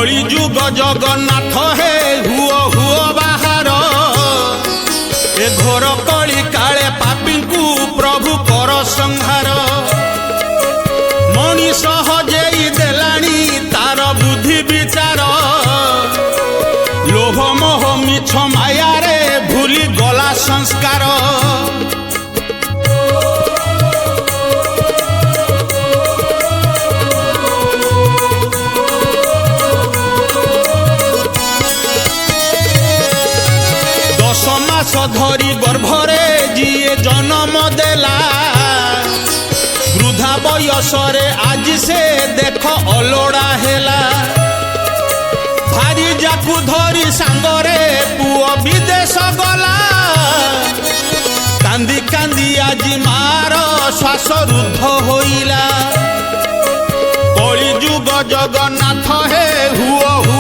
कली जुग जगन्नाथ हे हुओ हुओ बाहर ए घोर कली काले पापी को प्रभु कर संहार मनीष हजेई देलानी तार बुद्धि विचार लोभ मोह मिछ माया रे भूली गला संस्कार धरी गर्भरे जिए जन्म देला वृद्धा बयसरे आज से देख अलोड़ा हेला भारी जाकू धरी सांगरे पुओ विदेश गला कांदी कांदी आज मार श्वास रुद्ध होइला।